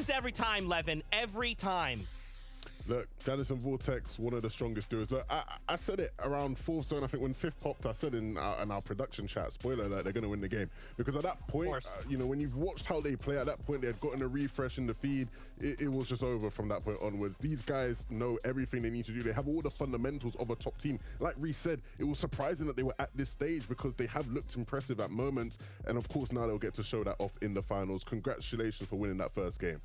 lose every time, Levin. Every time. Look, Janice and Vortex, one of the strongest duos. Look, I said it around fourth zone. I think when fifth popped, I said in our production chat, spoiler alert, they're going to win the game. Because at that point, you know, when you've watched how they play, at that point, they had gotten a refresh in the feed. It was just over from that point onwards. These guys know everything they need to do. They have all the fundamentals of a top team. Like Reece said, it was surprising that they were at this stage because they have looked impressive at moments. And of course, now they'll get to show that off in the finals. Congratulations for winning that first game.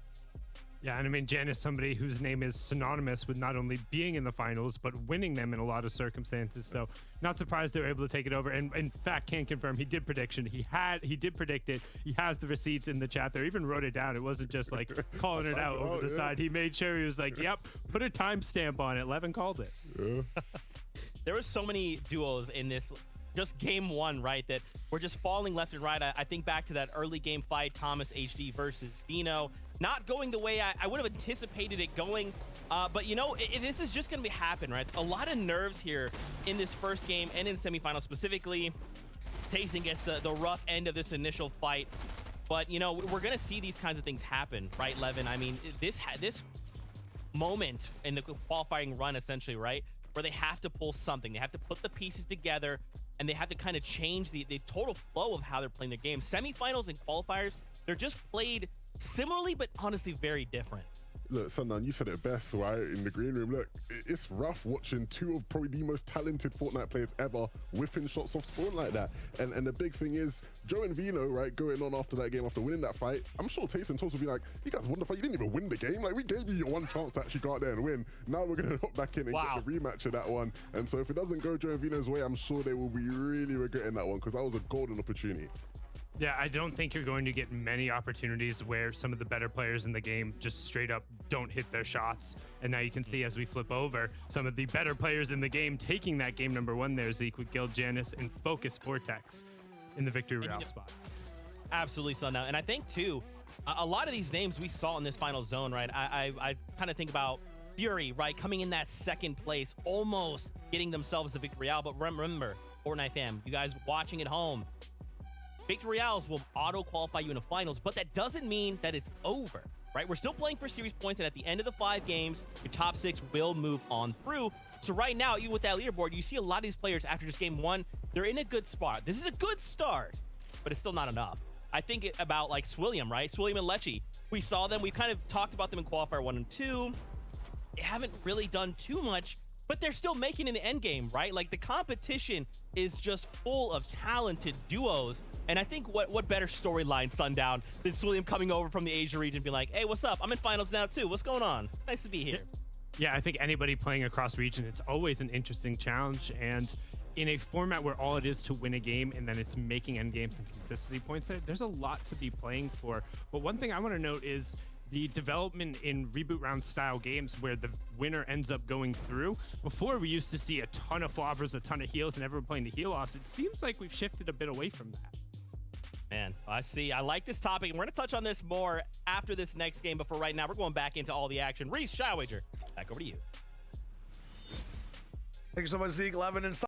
Yeah, and I mean, Jan is somebody whose name is synonymous with not only being in the finals, but winning them in a lot of circumstances. So not surprised they were able to take it over. And in fact, can confirm he did prediction. He did predict it. He has the receipts in the chat there. Even wrote it down. It wasn't just like calling it out over the side. He made sure he was like, yep, put a timestamp on it. Levin called it. Yeah. There were so many duos in this, just game one, right, that were just falling left and right. I think back to that early game fight, Thomas HD versus Vino. Not going the way I would have anticipated it going. But, you know, this is just going to happen, right? A lot of nerves here in this first game and in semifinals specifically. Tayson gets the rough end of this initial fight. But, you know, we're going to see these kinds of things happen, right, Levin? I mean, this moment in the qualifying run, essentially, right, where they have to pull something. They have to put the pieces together, and they have to kind of change the total flow of how they're playing their game. Semifinals and qualifiers, they're just played similarly, but honestly very different. Look, Sundown, you said it best, right? In the green room, look, it's rough watching two of probably the most talented Fortnite players ever whiffing shots off spawn like that. And the big thing is, Joe and Vino, right, going on after that game, after winning that fight, I'm sure Tayson Toast will be like, you guys won the fight, you didn't even win the game. Like, we gave you your one chance to actually go out there and win. Now we're going to hop back in and get the rematch of that one. And so if it doesn't go Joe and Vino's way, I'm sure they will be really regretting that one because that was a golden opportunity. Yeah, I don't think you're going to get many opportunities where some of the better players in the game just straight up don't hit their shots. And now you can see as we flip over, some of the better players in the game taking that game number one there, Zeke, with Guild Janice and Focus Vortex in the Victory Royale spot. Absolutely, Sundown. And I think, too, a lot of these names we saw in this final zone, right? I kind of think about Fury, right? Coming in that second place, almost getting themselves the Victory Royale. But remember, Fortnite fam, you guys watching at home, Victory Royales will auto-qualify you in the finals, but that doesn't mean that it's over, right? We're still playing for series points, and at the end of the 5 games, your top 6 will move on through. So right now, even with that leaderboard, you see a lot of these players after just game 1, they're in a good spot. This is a good start, but it's still not enough. I think about like Swilliam, right? Swilliam and Lecce. We saw them. We kind of talked about them in qualifier 1 and 2. They haven't really done too much, but they're still making in the end game, right? Like the competition is just full of talented duos. And I think what better storyline, Sundown, than Swilliam coming over from the Asia region being like, hey, what's up? I'm in finals now too. What's going on? Nice to be here. Yeah, I think anybody playing across region, it's always an interesting challenge. And in a format where all it is to win a game and then it's making end games and consistency points, there's a lot to be playing for. But one thing I want to note is the development in reboot round style games where the winner ends up going through. Before, we used to see a ton of floppers, a ton of heals, and everyone playing the heal offs. It seems like we've shifted a bit away from that. Man, I see. I like this topic, and we're going to touch on this more after this next game. But for right now, we're going back into all the action. Reece, Shy Wager, back over to you. Thank you so much, Zeke, Levin, and